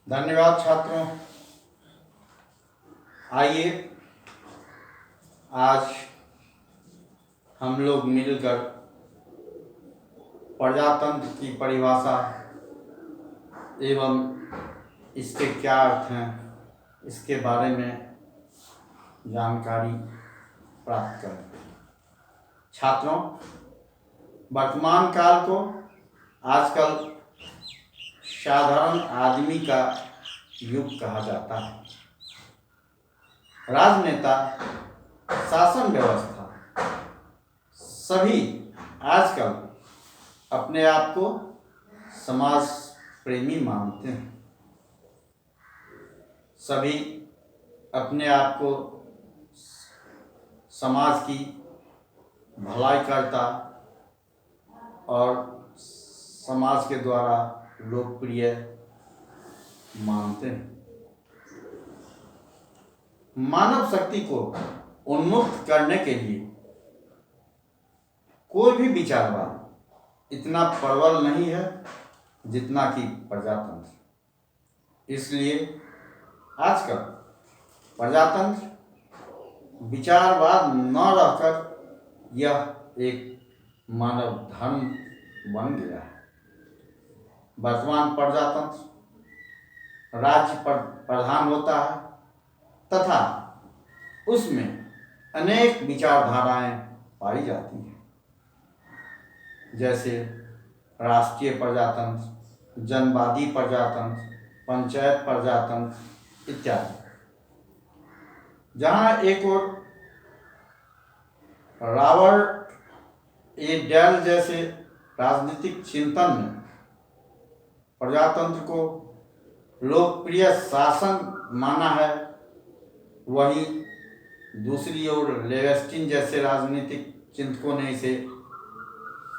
धन्यवाद छात्रों। आइए आज हम लोग मिलकर प्रजातंत्र की परिभाषा एवं इसके क्या अर्थ हैं इसके बारे में जानकारी प्राप्त करें। छात्रों, वर्तमान काल को आजकल साधारण आदमी का युग कहा जाता है। राजनेता, शासन व्यवस्था, सभी आजकल अपने आप को समाज प्रेमी मानते हैं। सभी अपने आप को समाज की भलाई करता और समाज के द्वारा लोकप्रिय मानते हैं। मानव शक्ति को उन्मुक्त करने के लिए कोई भी विचारवाद इतना प्रबल नहीं है जितना कि प्रजातंत्र। इसलिए आजकल प्रजातंत्र विचारवाद न रहकर यह एक मानव धर्म बन गया है। वर्तमान प्रजातंत्र राज्य प्रधान होता है तथा उसमें अनेक विचारधाराएं पाई जाती हैं, जैसे राष्ट्रीय प्रजातंत्र, जनवादी प्रजातंत्र, पंचायत प्रजातंत्र इत्यादि। जहाँ एक और रॉबर्ट ए डेल जैसे राजनीतिक चिंतन में प्रजातंत्र को लोकप्रिय शासन माना है, वहीं दूसरी ओर लेवेस्टिन जैसे राजनीतिक चिंतकों ने इसे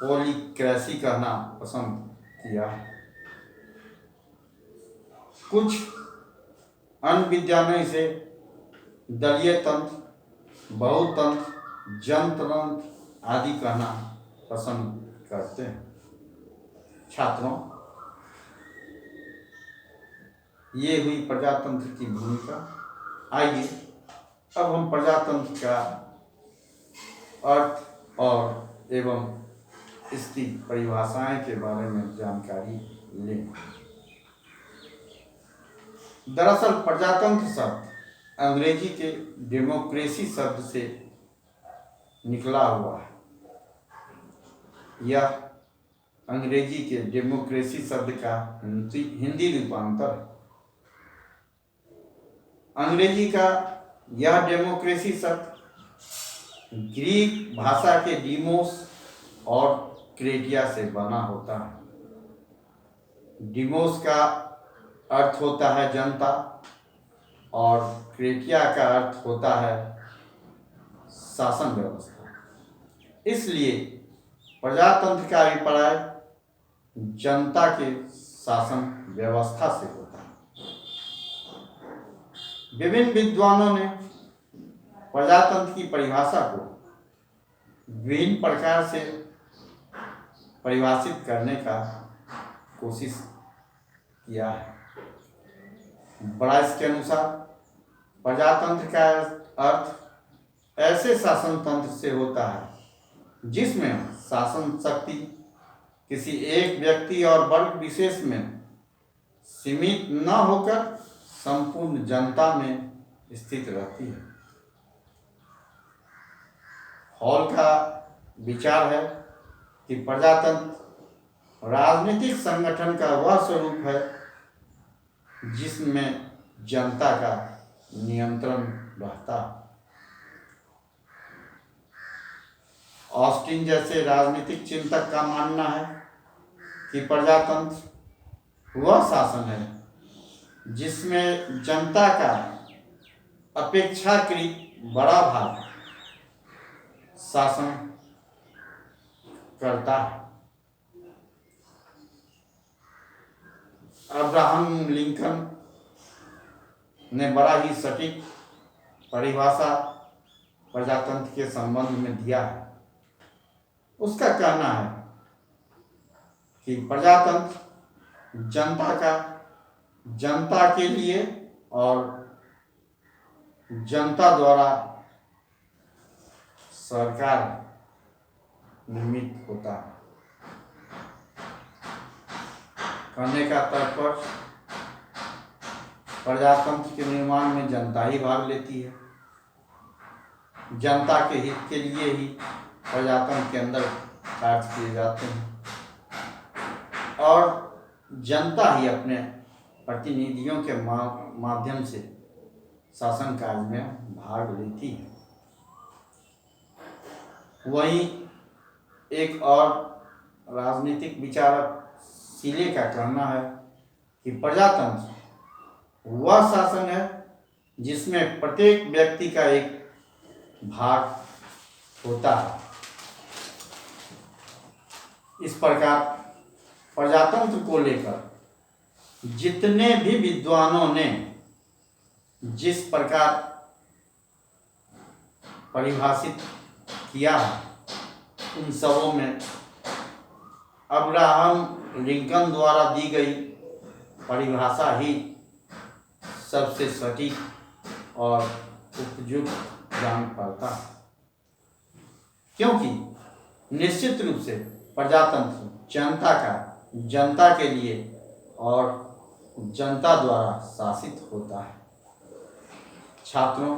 पॉलीक्रेसी कहना पसंद किया है। कुछ अन्य विद्वानों इसे दलीय तंत्र, बहुतंत्र, जनतंत्र आदि कहना पसंद करते हैं। छात्रों, ये हुई प्रजातंत्र की भूमिका। आइए अब हम प्रजातंत्र का अर्थ और एवं इसकी परिभाषाएं के बारे में जानकारी लें। दरअसल प्रजातंत्र शब्द अंग्रेजी के डेमोक्रेसी शब्द से निकला हुआ है। यह अंग्रेजी के डेमोक्रेसी शब्द का हिंदी रूपांतर है। अंग्रेजी का यह डेमोक्रेसी शब्द ग्रीक भाषा के डीमोस और क्रेटिया से बना होता है। डीमोस का अर्थ होता है जनता और क्रेटिया का अर्थ होता है शासन व्यवस्था। इसलिए प्रजातंत्र का अभिप्राय जनता के शासन व्यवस्था से होता है। विभिन्न विद्वानों ने प्रजातंत्र की परिभाषा को विभिन्न प्रकार से परिभाषित करने का कोशिश किया है। ब्राइस के अनुसार प्रजातंत्र का अर्थ ऐसे शासन तंत्र से होता है जिसमें शासन शक्ति किसी एक व्यक्ति और वर्ग विशेष में सीमित न होकर संपूर्ण जनता में स्थित रहती है। हॉल का विचार है कि प्रजातंत्र राजनीतिक संगठन का वह स्वरूप है जिसमें जनता का नियंत्रण रहता है। ऑस्टिन जैसे राजनीतिक चिंतक का मानना है कि प्रजातंत्र वह शासन है जिसमें जनता का अपेक्षाकृत बड़ा भाग शासन करता है। अब्राहम लिंकन ने बड़ा ही सटीक परिभाषा प्रजातंत्र के संबंध में दिया है। उसका कहना है कि प्रजातंत्र जनता का जनता के लिए और जनता द्वारा सरकार निर्मित होता है। कहने का तात्पर्य, प्रजातंत्र के निर्माण में जनता ही भाग लेती है। जनता के हित के लिए ही प्रजातंत्र के अंदर कार्य किए जाते हैं और जनता ही अपने प्रतिनिधियों के माध्यम से शासन कार्य में भाग लेती है। वहीं एक और राजनीतिक विचारक सीले का कहना है कि प्रजातंत्र वह शासन है जिसमें प्रत्येक व्यक्ति का एक भाग होता है। इस प्रकार प्रजातंत्र को लेकर जितने भी विद्वानों ने जिस प्रकार परिभाषित किया है, उन सबों में अब्राहम लिंकन द्वारा दी गई परिभाषा ही सबसे सटीक और उपयुक्त जान पड़ता है, क्योंकि निश्चित रूप से प्रजातंत्र जनता के लिए और जनता द्वारा शासित होता है। छात्रों,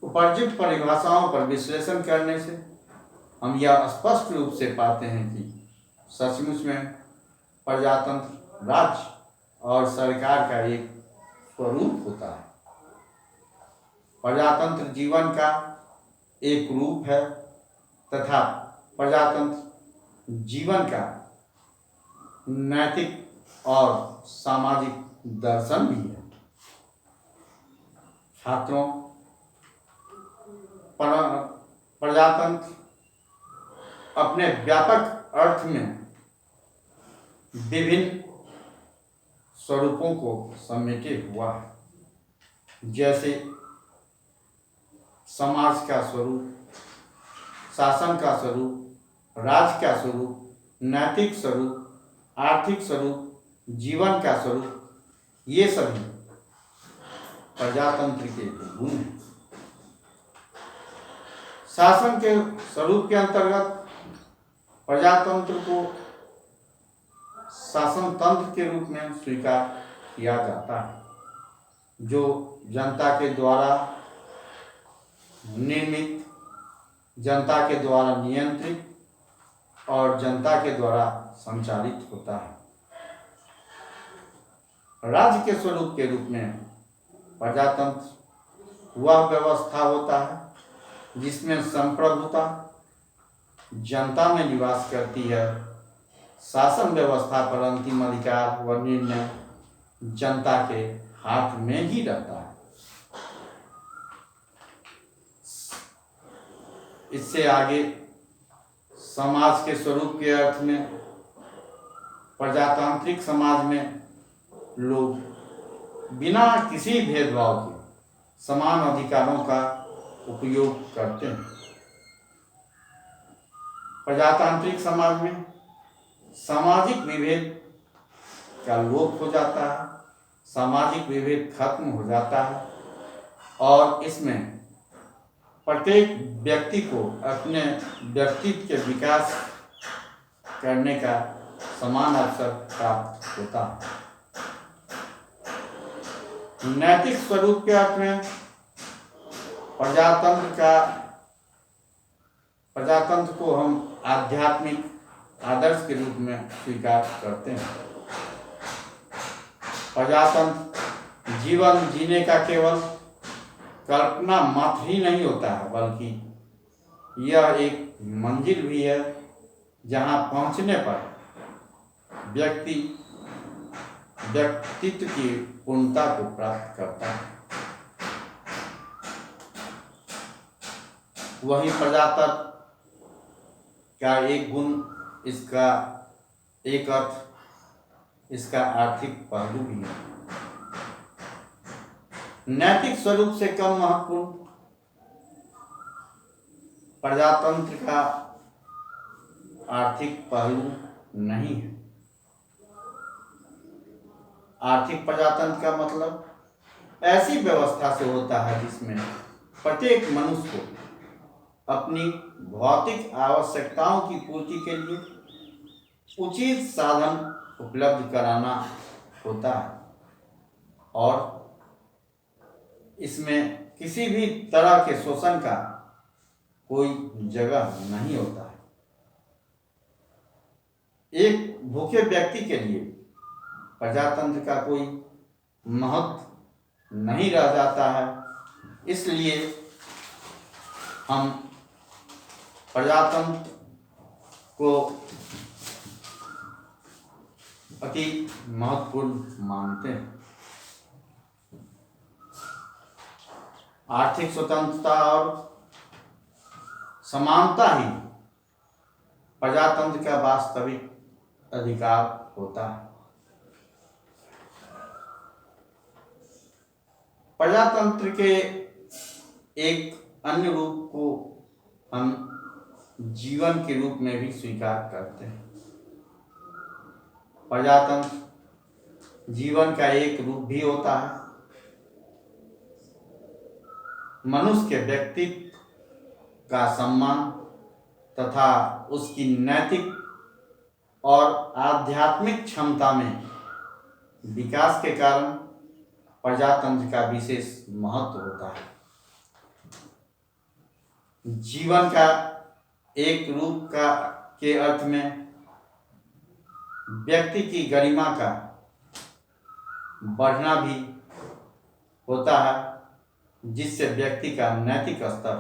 उपर्युक्त परिभाषाओं पर विश्लेषण करने से हम यह स्पष्ट रूप से पाते हैं कि सचमुच में प्रजातंत्र राज्य और सरकार का एक स्वरूप होता है। प्रजातंत्र जीवन का एक रूप है तथा प्रजातंत्र जीवन का नैतिक और सामाजिक दर्शन भी है। छात्रों, प्रजातंत्र अपने व्यापक अर्थ में विभिन्न स्वरूपों को समेटे हुआ है, जैसे समाज का स्वरूप, शासन का स्वरूप, राज्य का स्वरूप, नैतिक स्वरूप, आर्थिक स्वरूप, जीवन का स्वरूप, ये सभी प्रजातंत्र के गुण हैं। शासन के स्वरूप के अंतर्गत प्रजातंत्र को शासन तंत्र के रूप में स्वीकार किया जाता है, जो जनता के द्वारा निर्मित, जनता के द्वारा नियंत्रित और जनता के द्वारा संचालित होता है। राज्य के स्वरूप के रूप में प्रजातंत्र वह व्यवस्था होता है जिसमें संप्रभुता जनता में निवास करती है। शासन व्यवस्था पर अंतिम अधिकार व निर्णय जनता के हाथ में ही रहता है। इससे आगे समाज के स्वरूप के अर्थ में प्रजातांत्रिक समाज में लोग बिना किसी भेदभाव के समान अधिकारों का उपयोग करते हैं। प्रजातांत्रिक समाज में सामाजिक विभेद का लोप हो जाता है, सामाजिक विभेद खत्म हो जाता है और इसमें प्रत्येक व्यक्ति को अपने व्यक्तित्व के विकास करने का समान अवसर प्राप्त होता है। नैतिक स्वरूप के अर्थ में प्रजातंत्र को हम आध्यात्मिक आदर्श के रूप में स्वीकार करते हैं। प्रजातंत्र जीवन जीने का केवल कल्पना मात्र ही नहीं होता है, बल्कि यह एक मंजिल भी है जहां पहुंचने पर व्यक्तित्व की पूर्णता को प्राप्त करता है। वही प्रजातंत्र का एक गुण, इसका एक अर्थ, इसका आर्थिक पहलू भी है। नैतिक स्वरूप से कम महत्वपूर्ण प्रजातंत्र का आर्थिक पहलू नहीं है। आर्थिक प्रजातंत्र का मतलब ऐसी व्यवस्था से होता है जिसमें प्रत्येक मनुष्य को अपनी भौतिक आवश्यकताओं की पूर्ति के लिए उचित साधन उपलब्ध कराना होता है और इसमें किसी भी तरह के शोषण का कोई जगह नहीं होता है। एक भूखे व्यक्ति के लिए प्रजातंत्र का कोई महत्व नहीं रह जाता है, इसलिए हम प्रजातंत्र को अति महत्वपूर्ण मानते हैं। आर्थिक स्वतंत्रता और समानता ही प्रजातंत्र का वास्तविक अधिकार होता है। प्रजातंत्र के एक अन्य रूप को हम जीवन के रूप में भी स्वीकार करते हैं। प्रजातंत्र जीवन का एक रूप भी होता है। मनुष्य के व्यक्तित्व का सम्मान तथा उसकी नैतिक और आध्यात्मिक क्षमता में विकास के कारण प्रजातंत्र का विशेष महत्व होता है। जीवन का एक रूप का के अर्थ में व्यक्ति की गरिमा का बढ़ना भी होता है, जिससे व्यक्ति का नैतिक स्तर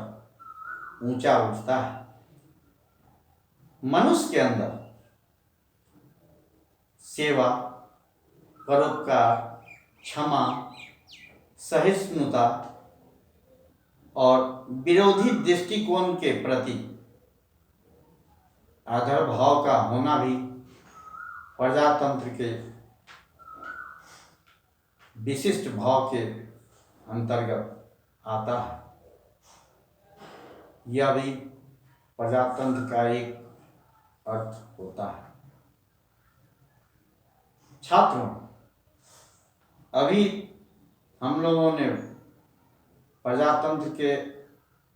ऊंचा उठता है। मनुष्य के अंदर सेवा, परोपकार, क्षमा, सहिष्णुता और विरोधी दृष्टिकोण के प्रति आदर भाव का होना भी प्रजातंत्र के विशिष्ट भाव के अंतर्गत आता है। यह भी प्रजातंत्र का एक अर्थ होता है। छात्रों, अभी हम लोगों ने प्रजातंत्र के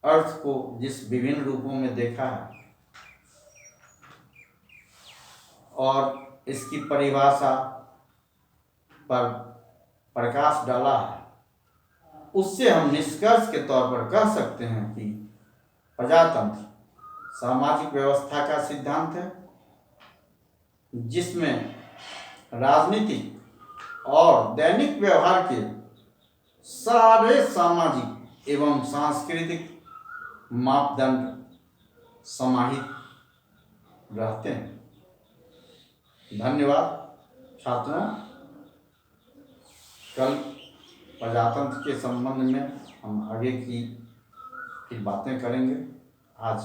अर्थ को जिस विभिन्न रूपों में देखा है और इसकी परिभाषा पर प्रकाश डाला है, उससे हम निष्कर्ष के तौर पर कह सकते हैं कि प्रजातंत्र सामाजिक व्यवस्था का सिद्धांत है, जिसमें राजनीतिक और दैनिक व्यवहार के सारे सामाजिक एवं सांस्कृतिक मापदंड समाहित रहते हैं। धन्यवाद छात्रों। कल प्रजातंत्र के संबंध में हम आगे की फिर बातें करेंगे। आज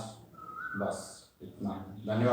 बस इतना ही। धन्यवाद।